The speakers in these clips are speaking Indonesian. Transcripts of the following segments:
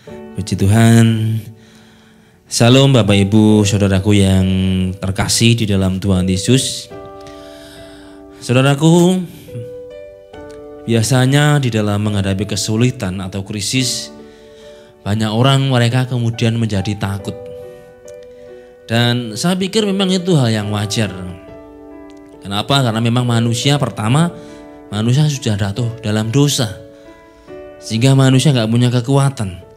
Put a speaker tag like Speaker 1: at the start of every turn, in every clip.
Speaker 1: Puji Tuhan. Salam Bapak Ibu Saudaraku yang terkasih di dalam Tuhan Yesus. Saudaraku, biasanya di dalam menghadapi kesulitan atau krisis, banyak orang mereka kemudian menjadi takut. Dan saya pikir memang itu hal yang wajar. Kenapa? Karena memang manusia sudah jatuh dalam dosa, sehingga manusia gak punya kekuatan.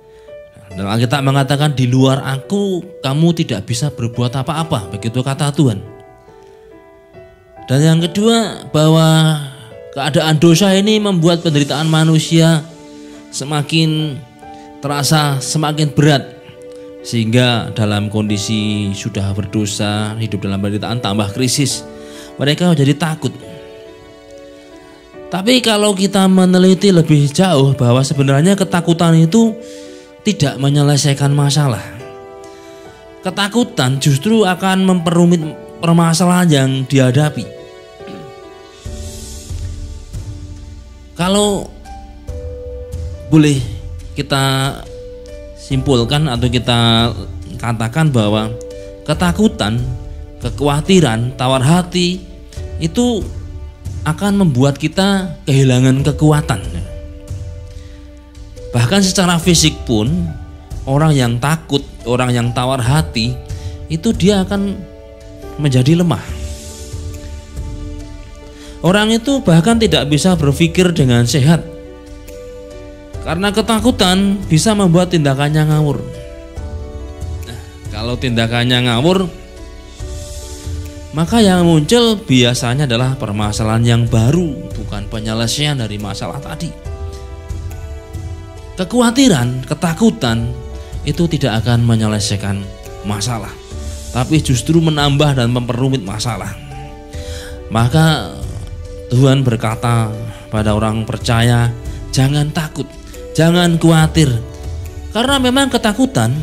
Speaker 1: Dan Alkitab mengatakan di luar aku kamu tidak bisa berbuat apa-apa, begitu kata Tuhan. Dan yang kedua, bahwa keadaan dosa ini membuat penderitaan manusia semakin terasa semakin berat, sehingga dalam kondisi sudah berdosa, hidup dalam penderitaan tambah krisis, mereka menjadi takut. Tapi kalau kita meneliti lebih jauh bahwa sebenarnya ketakutan itu tidak menyelesaikan masalah. Ketakutan justru akan memperumit permasalahan yang dihadapi. Kalau boleh kita simpulkan atau kita katakan bahwa ketakutan, kekhawatiran, tawar hati itu akan membuat kita kehilangan kekuatan. Bahkan secara fisik pun, orang yang takut, orang yang tawar hati, itu dia akan menjadi lemah. Orang itu bahkan tidak bisa berpikir dengan sehat, karena ketakutan bisa membuat tindakannya ngawur. Nah, kalau tindakannya ngawur, maka yang muncul biasanya adalah permasalahan yang baru, bukan penyelesaian dari masalah tadi. Kekhawatiran, ketakutan itu tidak akan menyelesaikan masalah, tapi justru menambah dan memperumit masalah. Maka Tuhan berkata pada orang percaya, jangan takut, jangan khawatir, karena memang ketakutan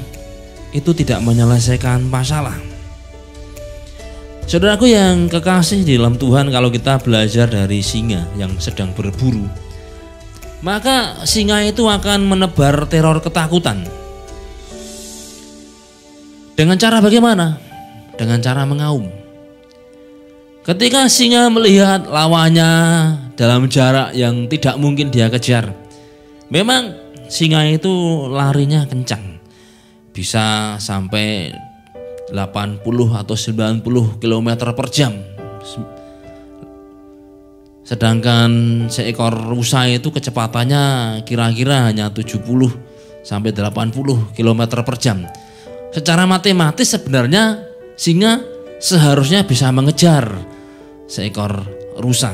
Speaker 1: itu tidak menyelesaikan masalah. Saudaraku yang kekasih di dalam Tuhan, kalau kita belajar dari singa yang sedang berburu, maka singa itu akan menebar teror ketakutan. Dengan cara bagaimana? Dengan cara mengaum. Ketika singa melihat lawannya dalam jarak yang tidak mungkin dia kejar, memang singa itu larinya kencang, bisa sampai 80 atau 90 km per jam. Sedangkan seekor rusa itu kecepatannya kira-kira hanya 70 sampai 80 km per jam. Secara matematis sebenarnya singa seharusnya bisa mengejar seekor rusa.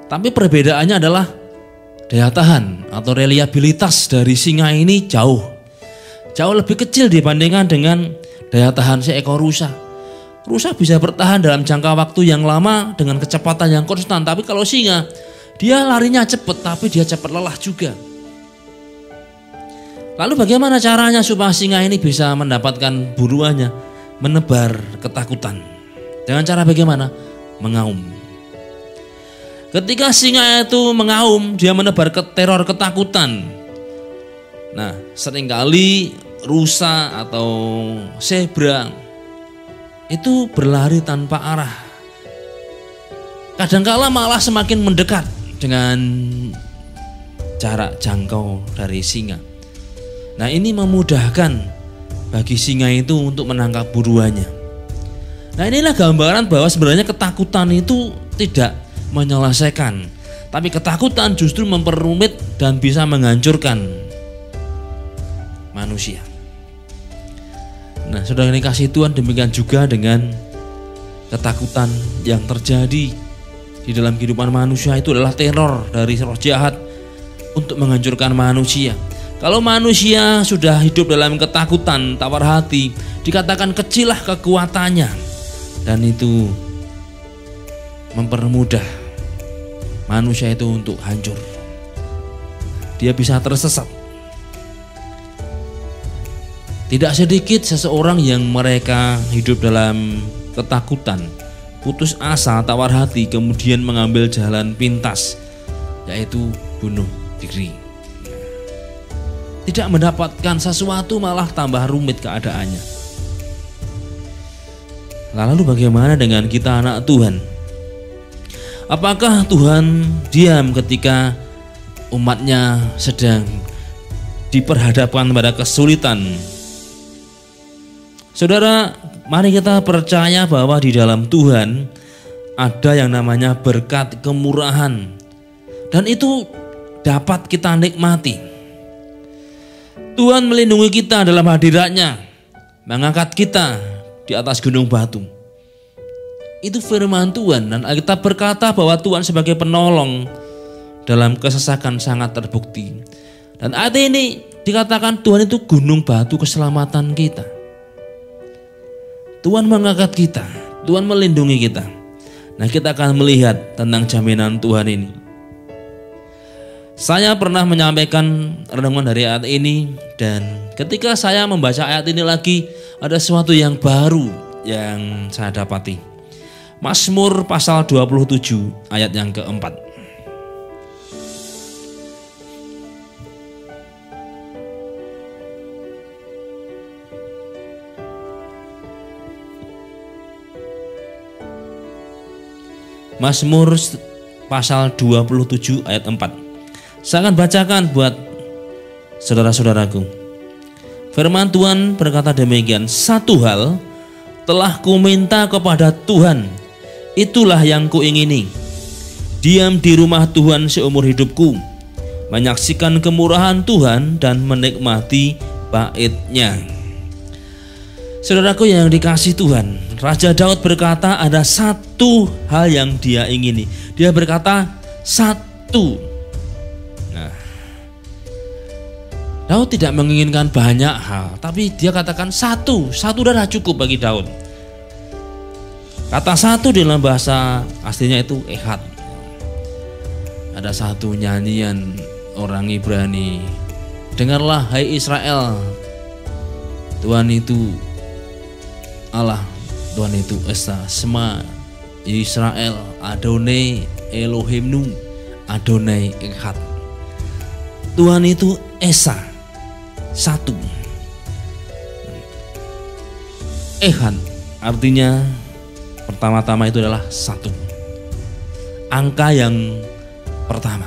Speaker 1: Tapi perbedaannya adalah daya tahan atau reliabilitas dari singa ini jauh lebih kecil dibandingkan dengan daya tahan seekor rusa. Rusa bisa bertahan dalam jangka waktu yang lama dengan kecepatan yang konstan. Tapi kalau singa, dia larinya cepat tapi dia cepat lelah juga. Lalu bagaimana caranya supaya singa ini bisa mendapatkan buruannya? Menebar ketakutan. Dengan cara bagaimana? Mengaum. Ketika singa itu mengaum, dia menebar teror ketakutan. Nah, seringkali rusa atau zebra itu berlari tanpa arah. Kadangkala malah semakin mendekat dengan jarak jangkau dari singa. Nah, ini memudahkan bagi singa itu untuk menangkap buruannya. Nah, inilah gambaran bahwa sebenarnya ketakutan itu tidak menyelesaikan, tapi ketakutan justru memperumit dan bisa menghancurkan manusia. Nah, saudara yang dikasihi Tuhan, demikian juga dengan ketakutan yang terjadi di dalam kehidupan manusia itu adalah teror dari roh jahat untuk menghancurkan manusia. Kalau manusia sudah hidup dalam ketakutan, tawar hati, dikatakan kecillah kekuatannya, dan itu mempermudah manusia itu untuk hancur. Dia bisa tersesat. Tidak sedikit seseorang yang mereka hidup dalam ketakutan, putus asa, tawar hati, kemudian mengambil jalan pintas, yaitu bunuh diri. tidak mendapatkan sesuatu malah tambah rumit keadaannya. Lalu bagaimana dengan kita anak Tuhan? Apakah Tuhan diam ketika umatnya sedang diperhadapkan pada kesulitan? Saudara, mari kita percaya bahwa di dalam Tuhan ada yang namanya berkat kemurahan, dan itu dapat kita nikmati. Tuhan melindungi kita dalam hadirat-Nya, mengangkat kita di atas gunung batu. Itu firman Tuhan, dan Alkitab berkata bahwa Tuhan sebagai penolong dalam kesesakan sangat terbukti. Dan ayat ini dikatakan Tuhan itu gunung batu keselamatan kita. Tuhan mengangkat kita, Tuhan melindungi kita. Nah, kita akan melihat tentang jaminan Tuhan ini. Saya pernah menyampaikan renungan dari ayat ini, dan ketika saya membaca ayat ini lagi, ada sesuatu yang baru yang saya dapati. Mazmur pasal 27 ayat yang keempat. Mazmur pasal 27 ayat 4. Saya akan bacakan buat saudara-saudaraku. Firman Tuhan berkata demikian, satu hal telah ku minta kepada Tuhan, itulah yang kuingini, diam di rumah Tuhan seumur hidupku, menyaksikan kemurahan Tuhan dan menikmati bait-Nya. Saudaraku yang dikasihi Tuhan, Raja Daud berkata ada satu hal yang dia ingini. Dia berkata satu. Nah, Daud tidak menginginkan banyak hal, tapi dia katakan satu. Satu sudah cukup bagi Daud. Kata satu dalam bahasa aslinya itu ehad. Ada satu nyanyian orang Ibrani. Dengarlah hai Israel, Tuhan itu Allah, Tuhan itu Esa, Sema Israel, Adonai Elohimnu, Adonai Echad. Tuhan itu Esa, satu. Echad artinya pertama-tama itu adalah satu. Angka yang pertama.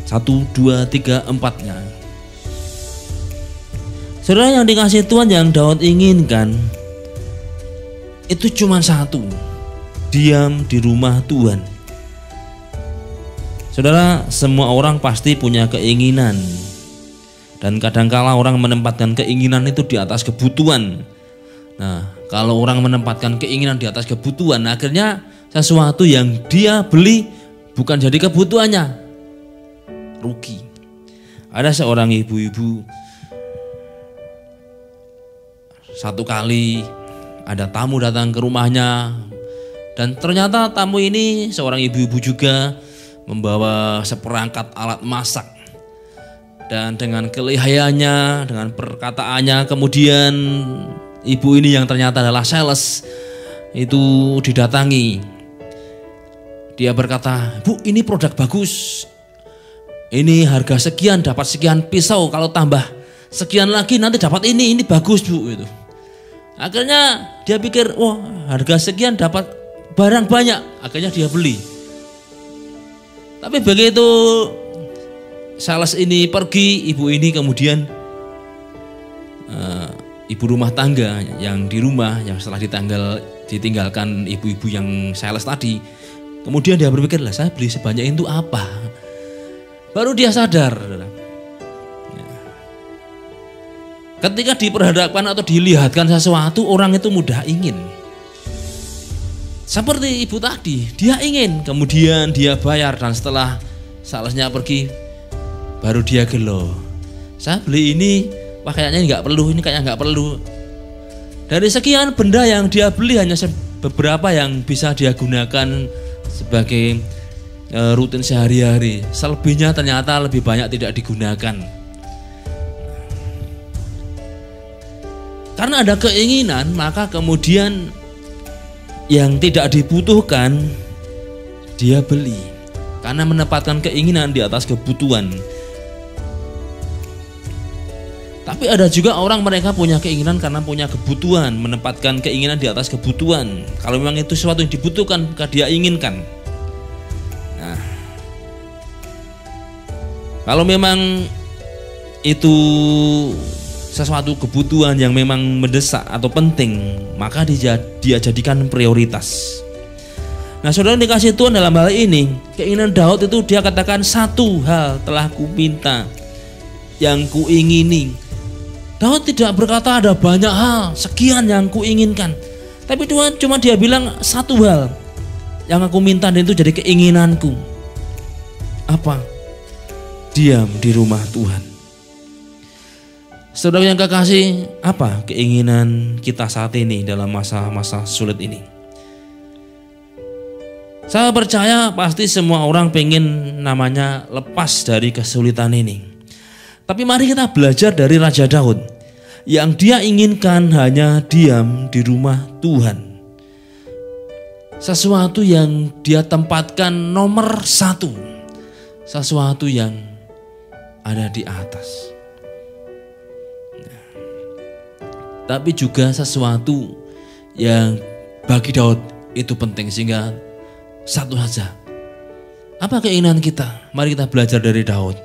Speaker 1: 1, 2, 3, 4-nya. Saudara yang dikasih Tuhan, yang Daud inginkan itu cuma satu, diam di rumah Tuhan. Saudara, semua orang pasti punya keinginan, dan kadangkala orang menempatkan keinginan itu di atas kebutuhan. Nah, kalau orang menempatkan keinginan di atas kebutuhan, akhirnya sesuatu yang dia beli bukan jadi kebutuhannya, rugi. Ada seorang ibu-ibu, satu kali ada tamu datang ke rumahnya, dan ternyata tamu ini seorang ibu-ibu juga, membawa seperangkat alat masak. Dan dengan kelihayannya, dengan perkataannya, kemudian ibu ini yang ternyata adalah sales itu didatangi. Dia berkata, "Bu, ini produk bagus. Ini harga sekian dapat sekian pisau, kalau tambah sekian lagi nanti dapat ini bagus, Bu." Gitu. Akhirnya dia pikir, wah, harga sekian dapat barang banyak. Akhirnya dia beli. Tapi begitu sales ini pergi, ibu ini kemudian ibu rumah tangga yang di rumah, yang setelah ditinggalkan ibu-ibu yang sales tadi, kemudian dia berpikir, lah saya beli sebanyak itu apa? Baru dia sadar. Ketika diperhadapkan atau dilihatkan sesuatu, orang itu mudah ingin. Seperti ibu tadi, dia ingin, kemudian dia bayar, dan setelah salesnya pergi, baru dia gelo. Saya beli ini, wah kayaknya nggak perlu, ini kayaknya nggak perlu. Dari sekian benda yang dia beli, hanya beberapa yang bisa dia gunakan sebagai rutin sehari-hari. Selebihnya ternyata lebih banyak tidak digunakan. Karena ada keinginan, maka kemudian yang tidak dibutuhkan dia beli. karena menempatkan keinginan di atas kebutuhan. Tapi ada juga orang mereka punya keinginan karena punya kebutuhan, menempatkan keinginan di atas kebutuhan. Kalau memang itu sesuatu yang dibutuhkan, maka dia inginkan. Nah, kalau memang itu sesuatu kebutuhan yang memang mendesak atau penting, maka dia jadikan prioritas. Nah, saudara dikasih Tuhan dalam hal ini, keinginan Daud itu dia katakan, satu hal telah kuminta yang kuingini. Daud tidak berkata ada banyak hal, sekian yang kuinginkan. Tapi Tuhan cuma dia bilang satu hal yang aku minta dan itu jadi keinginanku. Apa? Diam di rumah Tuhan. Saudara yang kekasih, apa keinginan kita saat ini dalam masa-masa sulit ini? Saya percaya pasti semua orang pengen namanya lepas dari kesulitan ini. Tapi mari kita belajar dari Raja Daud. Yang dia inginkan hanya diam di rumah Tuhan. Sesuatu yang dia tempatkan nomor satu. Sesuatu yang ada di atas. Nah, tapi juga sesuatu yang bagi Daud itu penting, sehingga satu saja. Apa keinginan kita? Mari kita belajar dari Daud.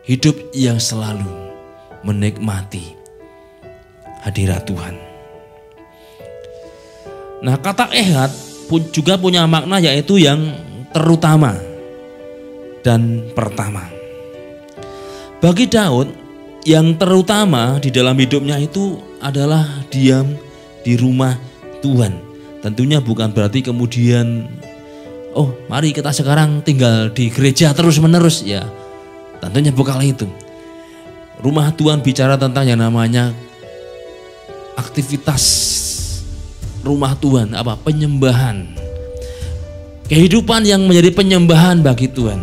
Speaker 1: Hidup yang selalu menikmati hadirat Tuhan. Nah, kata ehad pun juga punya makna, yaitu yang terutama dan pertama. Bagi Daud, yang terutama di dalam hidupnya itu adalah diam di rumah Tuhan. Tentunya bukan berarti kemudian, oh mari kita sekarang tinggal di gereja terus menerus, ya. Tentunya bukan itu. Rumah Tuhan bicara tentang yang namanya aktivitas rumah Tuhan, apa? Penyembahan. Kehidupan yang menjadi penyembahan bagi Tuhan.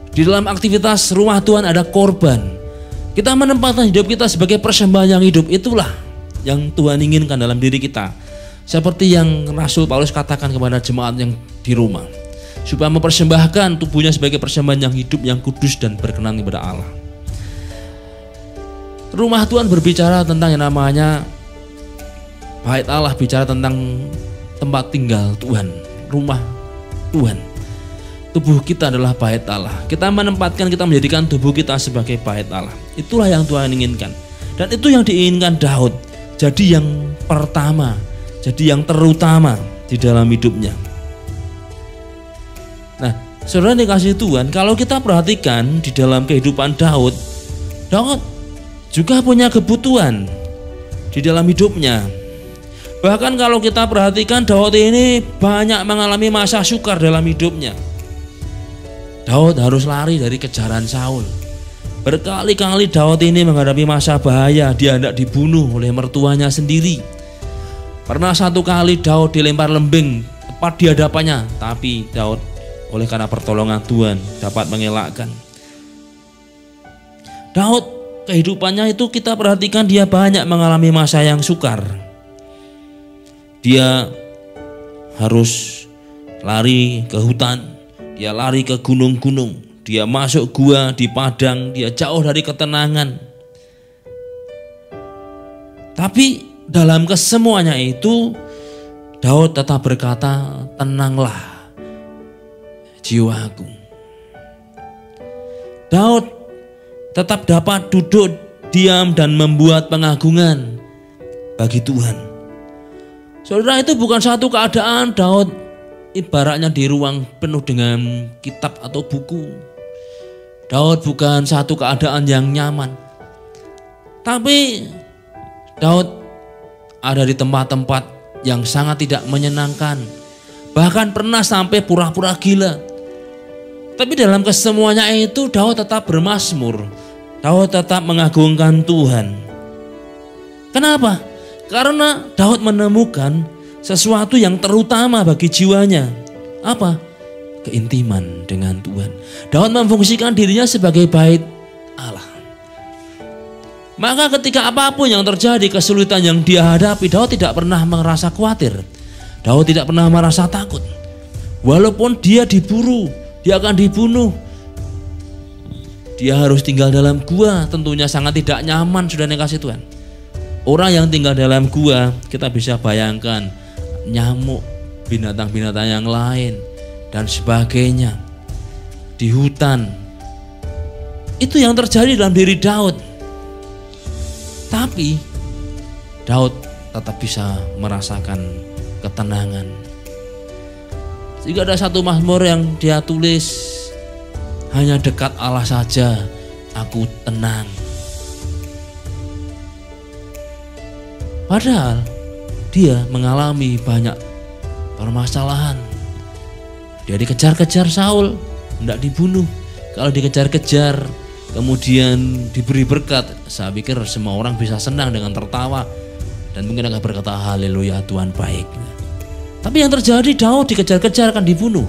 Speaker 1: Di dalam aktivitas rumah Tuhan ada korban. Kita menempatkan hidup kita sebagai persembahan yang hidup. Itulah yang Tuhan inginkan dalam diri kita. Seperti yang Rasul Paulus katakan kepada jemaat yang di Roma, supaya mempersembahkan tubuhnya sebagai persembahan yang hidup, yang kudus dan berkenan kepada Allah. Rumah Tuhan berbicara tentang yang namanya bait Allah, bicara tentang tempat tinggal Tuhan, rumah Tuhan. Tubuh kita adalah bait Allah. Kita menempatkan, kita menjadikan tubuh kita sebagai bait Allah. Itulah yang Tuhan inginkan. Dan itu yang diinginkan Daud. Jadi yang pertama, jadi yang terutama di dalam hidupnya. Nah, saudara dikasih Tuhan, kalau kita perhatikan di dalam kehidupan Daud juga punya kebutuhan di dalam hidupnya. Bahkan kalau kita perhatikan, Daud ini banyak mengalami masa sukar dalam hidupnya. Daud harus lari dari kejaran Saul. Berkali-kali Daud ini menghadapi masa bahaya, dia hendak dibunuh oleh mertuanya sendiri. Pernah satu kali Daud dilempar lembing tepat di hadapannya, tapi Daud oleh karena pertolongan Tuhan dapat mengelakkan. Daud kehidupannya itu kita perhatikan, dia banyak mengalami masa yang sukar. Dia harus lari ke hutan, dia lari ke gunung-gunung, dia masuk gua di padang, dia jauh dari ketenangan. Tapi dalam kesemuanya itu Daud tetap berkata, tenanglah jiwaku. Daud tetap dapat duduk diam dan membuat pengagungan bagi Tuhan. Saudara, itu bukan satu keadaan Daud ibaratnya di ruang penuh dengan kitab atau buku. Daud bukan satu keadaan yang nyaman. Tapi Daud ada di tempat-tempat yang sangat tidak menyenangkan. Bahkan pernah sampai pura-pura gila. Tapi dalam kesemuanya itu Daud tetap bermazmur. Daud tetap mengagungkan Tuhan. Kenapa? Karena Daud menemukan sesuatu yang terutama bagi jiwanya. Apa? Keintiman dengan Tuhan. Daud memfungsikan dirinya sebagai bait Allah. Maka ketika apapun yang terjadi, kesulitan yang dia hadapi, Daud tidak pernah merasa khawatir. Daud tidak pernah merasa takut. Walaupun dia diburu, dia akan dibunuh. Dia harus tinggal dalam gua, tentunya sangat tidak nyaman, saudara yang kasih Tuhan. Orang yang tinggal dalam gua, kita bisa bayangkan nyamuk, binatang-binatang yang lain dan sebagainya di hutan. Itu yang terjadi dalam diri Daud. Tapi Daud tetap bisa merasakan ketenangan. Jika ada satu mazmur yang dia tulis, hanya dekat Allah saja aku tenang. Padahal dia mengalami banyak permasalahan. Dia dikejar-kejar Saul, hendak dibunuh. Kalau dikejar-kejar kemudian diberi berkat, saya pikir semua orang bisa senang dengan tertawa dan mungkin akan berkata haleluya, Tuhan baik. Tapi yang terjadi, Daud dikejar-kejar akan dibunuh.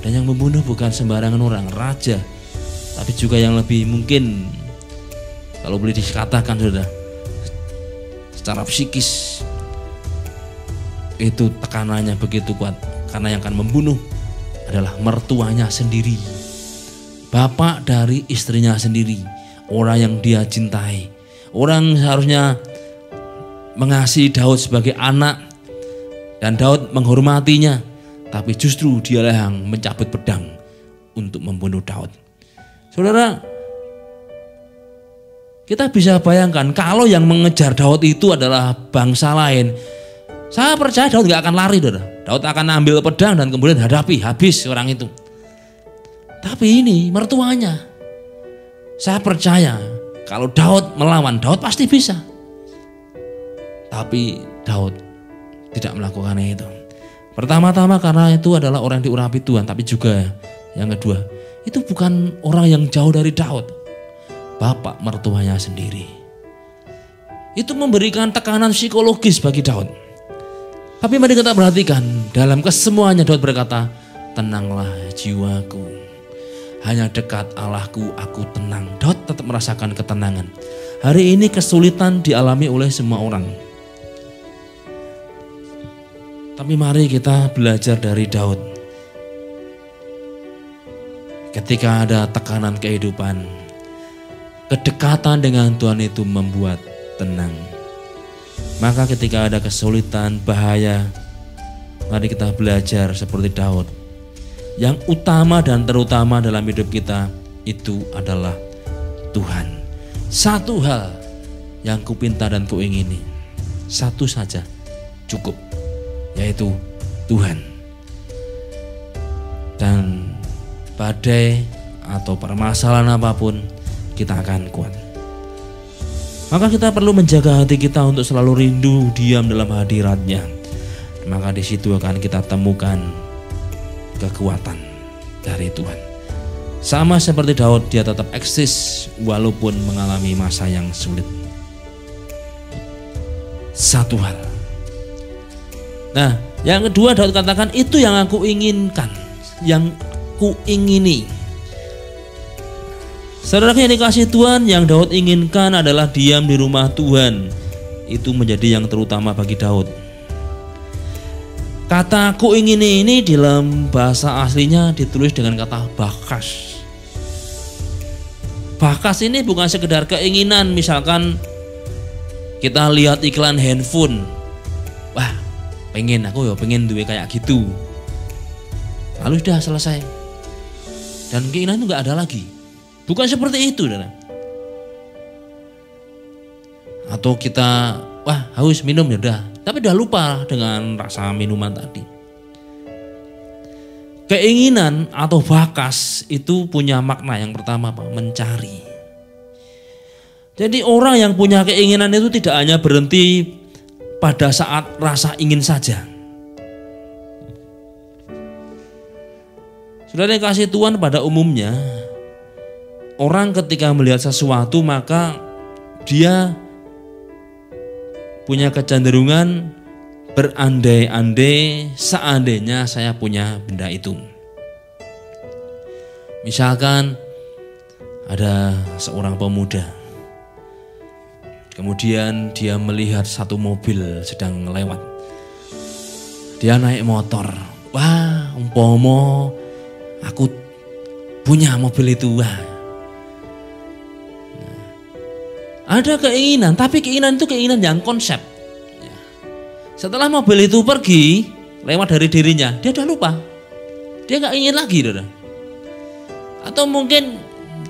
Speaker 1: Dan yang membunuh bukan sembarangan orang, raja. Tapi juga yang lebih mungkin, kalau boleh dikatakan sudah, secara psikis itu tekanannya begitu kuat. Karena yang akan membunuh adalah mertuanya sendiri, bapak dari istrinya sendiri, orang yang dia cintai. Orang seharusnya mengasihi Daud sebagai anak dan Daud menghormatinya, tapi justru dialah yang mencabut pedang untuk membunuh Daud. Saudara, kita bisa bayangkan kalau yang mengejar Daud itu adalah bangsa lain, saya percaya Daud gak akan lari. Daud akan ambil pedang dan kemudian hadapi, habis orang itu. Tapi ini mertuanya, saya percaya kalau Daud melawan, Daud pasti bisa. Tapi Daud tidak melakukan itu. Pertama-tama karena itu adalah orang yang diurapi Tuhan, tapi juga yang kedua, itu bukan orang yang jauh dari Daud, bapak mertuanya sendiri. Itu memberikan tekanan psikologis bagi Daud. Tapi mari kita perhatikan, dalam kesemuanya Daud berkata, tenanglah jiwaku, hanya dekat Allahku aku tenang. Daud tetap merasakan ketenangan. Hari ini kesulitan dialami oleh semua orang. Tapi mari kita belajar dari Daud. Ketika ada tekanan kehidupan, kedekatan dengan Tuhan itu membuat tenang. Maka ketika ada kesulitan, bahaya, mari kita belajar seperti Daud. Yang utama dan terutama dalam hidup kita itu adalah Tuhan. Satu hal yang kupinta dan kuingini, satu saja cukup, yaitu Tuhan. Dan badai atau permasalahan apapun kita akan kuat. Maka kita perlu menjaga hati kita untuk selalu rindu diam dalam hadirat-Nya. Maka di situ akan kita temukan kekuatan dari Tuhan. Sama seperti Daud, dia tetap eksis walaupun mengalami masa yang sulit. Satu hal. Nah, yang kedua Daud katakan, itu yang aku inginkan, yang kuingini. Saudara yang dikasih Tuhan, yang Daud inginkan adalah diam di rumah Tuhan. Itu menjadi yang terutama bagi Daud. Kata kuingini ini dalam bahasa aslinya ditulis dengan kata bakas. Bakas ini bukan sekedar keinginan, misalkan kita lihat iklan handphone, wah pengen, aku ya pengen duwe kayak gitu, lalu sudah selesai dan keinginan itu gak ada lagi. Bukan seperti itu, saudara. Atau kita wah haus minum, ya udah, tapi udah lupa dengan rasa minuman tadi. Keinginan atau bakas itu punya makna yang pertama apa? Mencari. Jadi orang yang punya keinginan itu tidak hanya berhenti pada saat rasa ingin saja. Saudara yang kasih Tuhan, pada umumnya orang ketika melihat sesuatu maka dia punya kecenderungan berandai-andai seandainya saya punya benda itu. Misalkan ada seorang pemuda, kemudian dia melihat satu mobil sedang lewat. Dia naik motor, wah umpama aku punya mobil itu, wah. Ada keinginan, tapi keinginan itu keinginan yang konsep. Setelah mobil itu pergi, lewat dari dirinya, dia udah lupa. Dia gak ingin lagi. Atau mungkin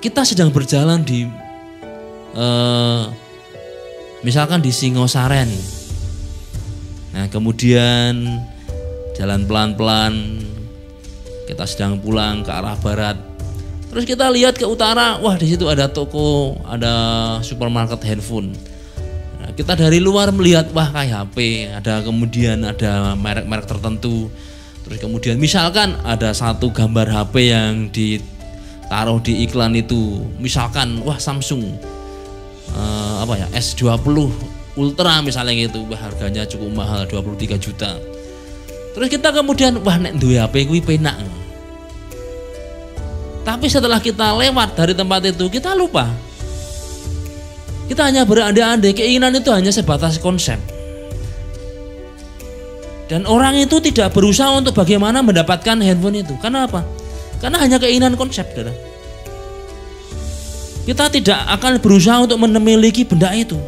Speaker 1: kita sedang berjalan di, misalkan di Singosaren. Nah kemudian jalan pelan-pelan, kita sedang pulang ke arah barat. Terus kita lihat ke utara, wah di situ ada toko, ada supermarket handphone. Nah, kita dari luar melihat, wah kayak HP, kemudian ada merek-merek tertentu. Terus kemudian misalkan ada satu gambar HP yang ditaruh di iklan itu, misalkan wah Samsung S20 Ultra misalnya gitu, wah harganya cukup mahal 23 juta. Terus kita kemudian wah nek duwe HP kuwi penak. Tapi setelah kita lewat dari tempat itu, kita lupa. Kita hanya berandai-andai, keinginan itu hanya sebatas konsep. Dan orang itu tidak berusaha untuk bagaimana mendapatkan handphone itu. Karena apa? Karena hanya keinginan konsep. Kita tidak akan berusaha untuk memiliki benda itu.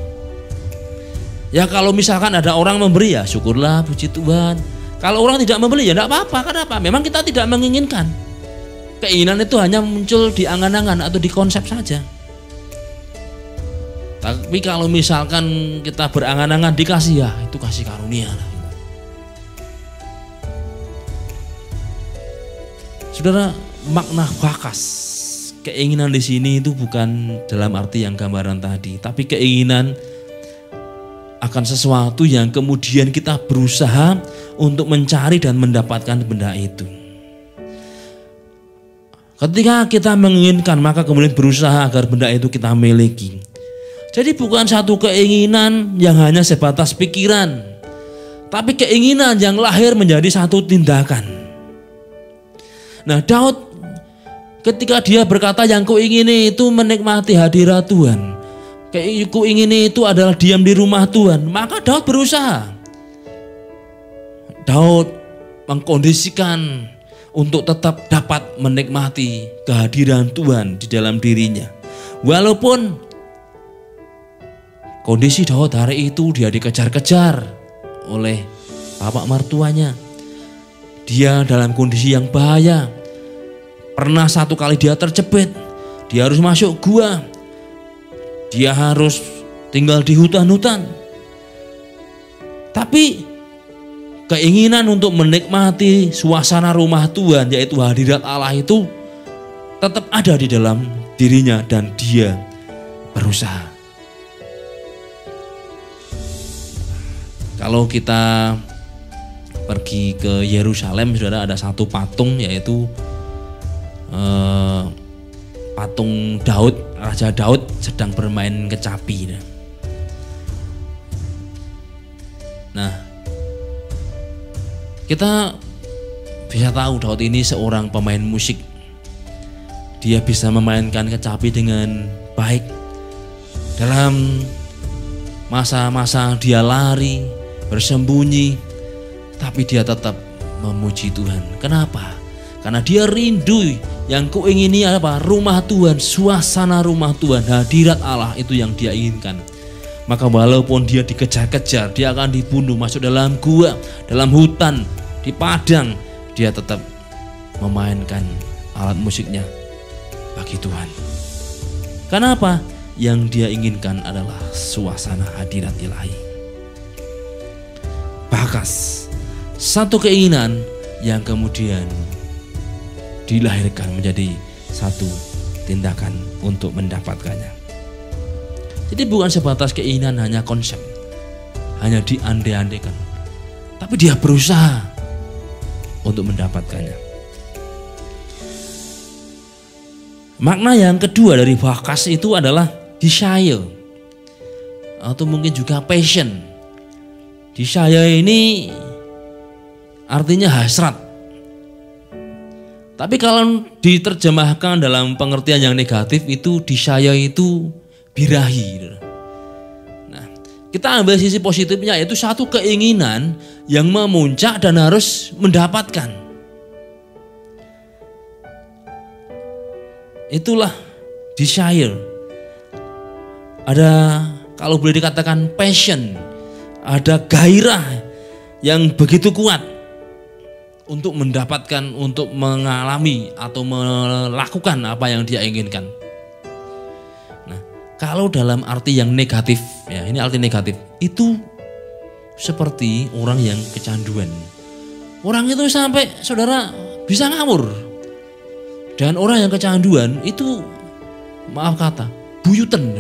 Speaker 1: Ya kalau misalkan ada orang memberi, ya syukurlah, puji Tuhan. Kalau orang tidak membeli, ya tidak apa-apa. Kenapa? Memang kita tidak menginginkan. Keinginan itu hanya muncul di angan-angan atau di konsep saja. Tapi kalau misalkan kita berangan-angan dikasih, ya itu kasih karunia lah. Saudara, makna bakas, keinginan di sini itu bukan dalam arti yang gambaran tadi, tapi keinginan akan sesuatu yang kemudian kita berusaha untuk mencari dan mendapatkan benda itu. Ketika kita menginginkan, maka kemudian berusaha agar benda itu kita miliki. Jadi bukan satu keinginan yang hanya sebatas pikiran, tapi keinginan yang lahir menjadi satu tindakan. Nah, Daud ketika dia berkata yang kuingini itu menikmati hadirat Tuhan, kuingini itu adalah diam di rumah Tuhan, maka Daud berusaha. Daud mengkondisikan untuk tetap dapat menikmati kehadiran Tuhan di dalam dirinya. Walaupun kondisi Daud hari itu dia dikejar-kejar oleh bapak mertuanya. Dia dalam kondisi yang bahaya. Pernah satu kali dia terjepit. Dia harus masuk gua. Dia harus tinggal di hutan-hutan. Tapi keinginan untuk menikmati suasana rumah Tuhan, yaitu hadirat Allah itu tetap ada di dalam dirinya dan dia berusaha. Kalau kita pergi ke Yerusalem, saudara, ada satu patung, yaitu patung Daud, Raja Daud sedang bermain kecapi. Nah, kita bisa tahu Daud ini seorang pemain musik. Dia bisa memainkan kecapi dengan baik. Dalam masa-masa dia lari, bersembunyi, tapi dia tetap memuji Tuhan. Kenapa? Karena dia rindu, yang kuingini apa? Rumah Tuhan, suasana rumah Tuhan, hadirat Allah itu yang dia inginkan. Maka walaupun dia dikejar-kejar, dia akan dibunuh, masuk dalam gua, dalam hutan, di padang, dia tetap memainkan alat musiknya bagi Tuhan. Kenapa? Yang dia inginkan adalah suasana hadirat ilahi. Bakas, satu keinginan yang kemudian dilahirkan menjadi satu tindakan untuk mendapatkannya. Jadi bukan sebatas keinginan hanya konsep, hanya diandai-andaikan, tapi dia berusaha untuk mendapatkannya. Makna yang kedua dari bakas itu adalah desire, atau mungkin juga passion. Desire ini artinya hasrat. Tapi kalau diterjemahkan dalam pengertian yang negatif, itu desire itu birahi. Nah, kita ambil sisi positifnya, yaitu satu keinginan yang memuncak dan harus mendapatkan. itulah desire. Ada, kalau boleh dikatakan passion, ada gairah yang begitu kuat untuk mendapatkan, untuk mengalami atau melakukan apa yang dia inginkan. Nah, kalau dalam arti yang negatif, ya ini arti negatif, itu seperti orang yang kecanduan. Orang itu sampai saudara bisa ngawur. Dan orang yang kecanduan itu, maaf kata, buyutan.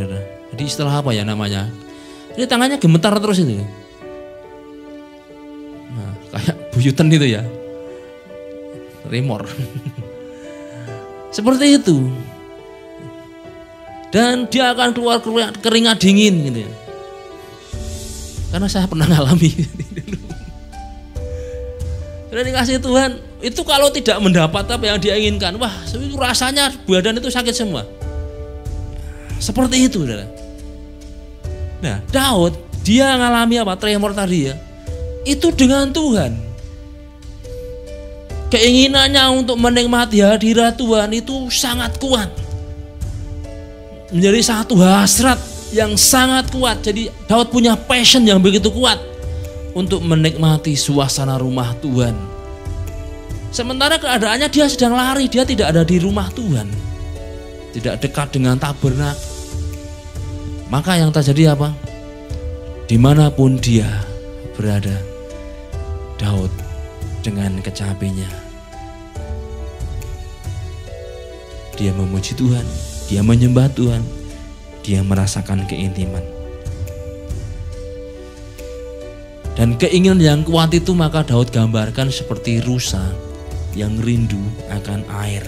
Speaker 1: Jadi istilah apa ya namanya? Ini tangannya gemetar terus itu. Nah, kayak buyutan itu ya. Remor. Seperti itu. Dan dia akan keluar keringat dingin gitu ya. Karena saya pernah ngalami. Sudah dikasih Tuhan, itu kalau tidak mendapat apa yang dia inginkan, wah itu rasanya badan itu sakit semua. Seperti itu, saudara. Nah, Daud dia ngalami apa? Tremor tadi ya. Itu dengan Tuhan. Keinginannya untuk menikmati hadirat Tuhan itu sangat kuat. Menjadi satu hasrat yang sangat kuat. Jadi Daud punya passion yang begitu kuat untuk menikmati suasana rumah Tuhan. Sementara keadaannya dia sedang lari, dia tidak ada di rumah Tuhan. Tidak dekat dengan tabernak. Maka yang terjadi apa? Dimanapun dia berada, Daud dengan kecapinya, dia memuji Tuhan, dia menyembah Tuhan, dia merasakan keintiman. Dan keinginan yang kuat itu maka Daud gambarkan seperti rusa yang rindu akan air.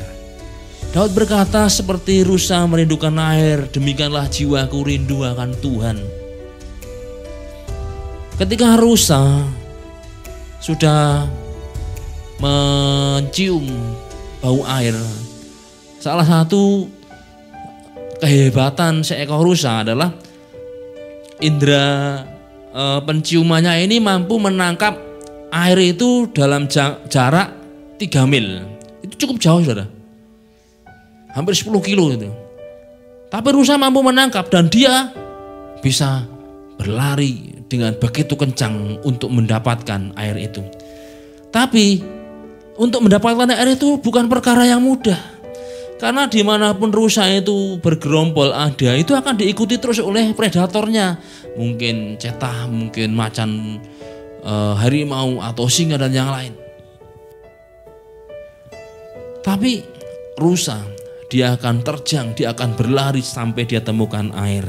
Speaker 1: Daud berkata, seperti rusa merindukan air, demikianlah jiwaku rindu akan Tuhan. Ketika rusa sudah mencium bau air, salah satu kehebatan seekor rusa adalah indera penciumannya ini mampu menangkap air itu dalam jarak 3 mil. Itu cukup jauh, saudara. Hampir 10 kilo itu. Tapi rusa mampu menangkap dan dia bisa berlari dengan begitu kencang untuk mendapatkan air itu. Tapi untuk mendapatkan air itu bukan perkara yang mudah. Karena dimanapun rusa itu bergerombol ada, itu akan diikuti terus oleh predatornya. Mungkin cetah, mungkin macan harimau atau singa dan yang lain. Tapi rusa, dia akan terjang, dia akan berlari sampai dia temukan air.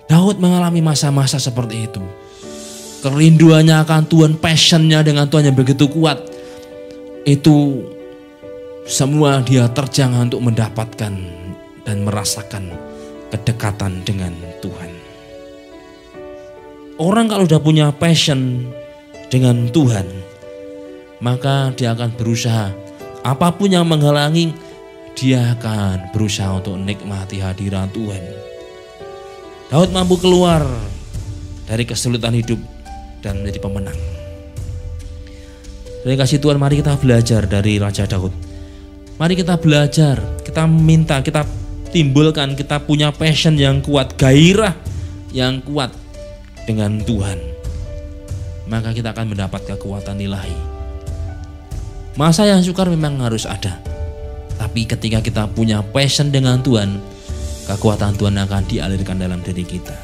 Speaker 1: Daud mengalami masa-masa seperti itu. Kerinduannya akan Tuhan, passionnya dengan Tuhan yang begitu kuat. Itu semua dia terjang untuk mendapatkan dan merasakan kedekatan dengan Tuhan. Orang kalau sudah punya passion dengan Tuhan, maka dia akan berusaha. Apapun yang menghalangi, dia akan berusaha untuk menikmati hadirat Tuhan. Daud mampu keluar dari kesulitan hidup dan menjadi pemenang. Terima kasih Tuhan, mari kita belajar dari Raja Daud. Mari kita belajar, kita minta, kita timbulkan, kita punya passion yang kuat, gairah yang kuat dengan Tuhan. Maka kita akan mendapat kekuatan ilahi. Masa yang sukar memang harus ada. Tapi ketika kita punya passion dengan Tuhan, kekuatan Tuhan akan dialirkan dalam diri kita.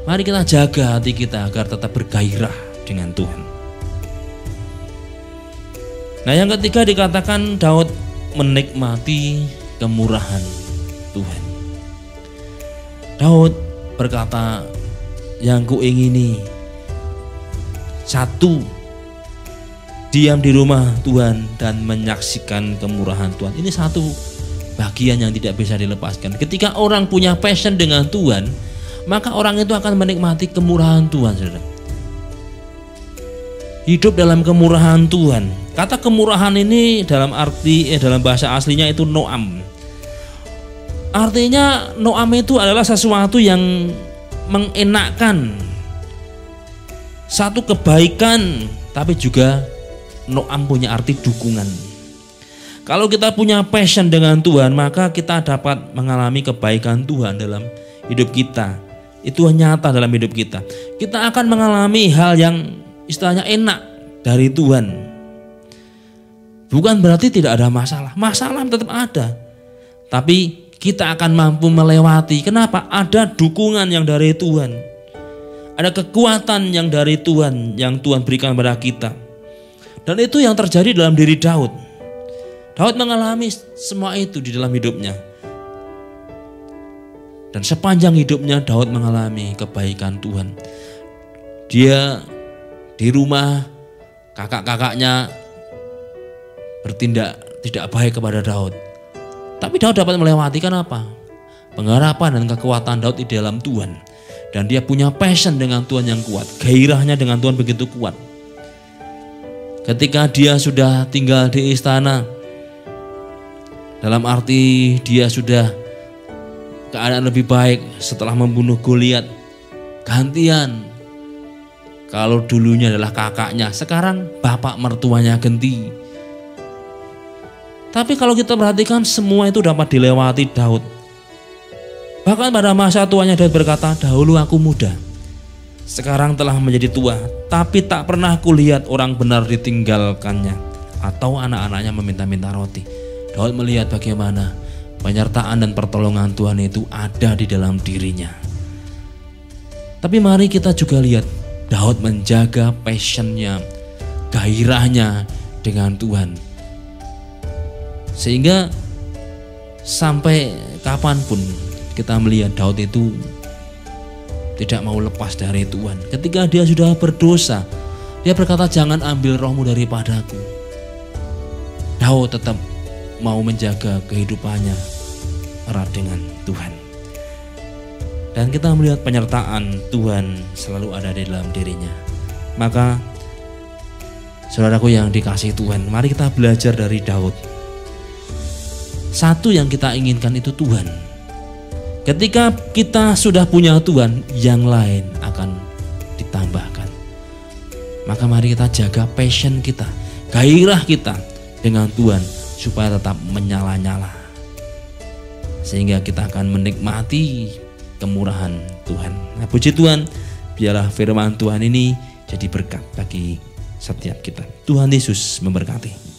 Speaker 1: Mari kita jaga hati kita agar tetap bergairah dengan Tuhan. Nah, yang ketiga dikatakan Daud menikmati kemurahan Tuhan. Daud berkata, yang kuingini satu, diam di rumah Tuhan dan menyaksikan kemurahan Tuhan. Ini satu bagian yang tidak bisa dilepaskan. Ketika orang punya passion dengan Tuhan, maka orang itu akan menikmati kemurahan Tuhan, saudara. Hidup dalam kemurahan Tuhan. Kata kemurahan ini dalam arti dalam bahasa aslinya itu noam. Artinya noam itu adalah sesuatu yang mengenakkan, satu kebaikan, tapi juga noam punya arti dukungan. Kalau kita punya passion dengan Tuhan, maka kita dapat mengalami kebaikan Tuhan dalam hidup kita. Itu nyata dalam hidup kita. Kita akan mengalami hal yang istilahnya enak dari Tuhan. Bukan berarti tidak ada masalah. Masalah tetap ada. Tapi kita akan mampu melewati. Kenapa? Ada dukungan yang dari Tuhan. Ada kekuatan yang dari Tuhan, yang Tuhan berikan kepada kita. Dan itu yang terjadi dalam diri Daud. Daud mengalami semua itu di dalam hidupnya. Dan sepanjang hidupnya Daud mengalami kebaikan Tuhan. Dia di rumah, kakak-kakaknya bertindak tidak baik kepada Daud. Tapi Daud dapat melewati. Kenapa? Pengharapan dan kekuatan Daud di dalam Tuhan. Dan dia punya passion dengan Tuhan yang kuat. Gairahnya dengan Tuhan begitu kuat. Ketika dia sudah tinggal di istana, dalam arti dia sudah keadaan lebih baik setelah membunuh Goliat. Gantian. Kalau dulunya adalah kakaknya, sekarang bapak mertuanya ganti. Tapi kalau kita perhatikan, semua itu dapat dilewati Daud. Bahkan pada masa tuanya Daud berkata, dahulu aku muda, sekarang telah menjadi tua, tapi tak pernah kulihat orang benar ditinggalkannya atau anak-anaknya meminta-minta roti. Daud melihat bagaimana penyertaan dan pertolongan Tuhan itu ada di dalam dirinya. Tapi mari kita juga lihat Daud menjaga passionnya, gairahnya dengan Tuhan. Sehingga sampai kapanpun kita melihat Daud itu tidak mau lepas dari Tuhan. Ketika dia sudah berdosa, dia berkata, jangan ambil rohmu daripadaku. Daud tetap mau menjaga kehidupannya erat dengan Tuhan. Dan kita melihat penyertaan Tuhan selalu ada di dalam dirinya. Maka saudaraku yang dikasihi Tuhan, mari kita belajar dari Daud. Satu yang kita inginkan itu Tuhan. Ketika kita sudah punya Tuhan, yang lain akan ditambahkan. Maka mari kita jaga passion kita, gairah kita dengan Tuhan, supaya tetap menyala-nyala. Sehingga kita akan menikmati kemurahan Tuhan. Nah, puji Tuhan, biarlah firman Tuhan ini jadi berkat bagi setiap kita. Tuhan Yesus memberkati.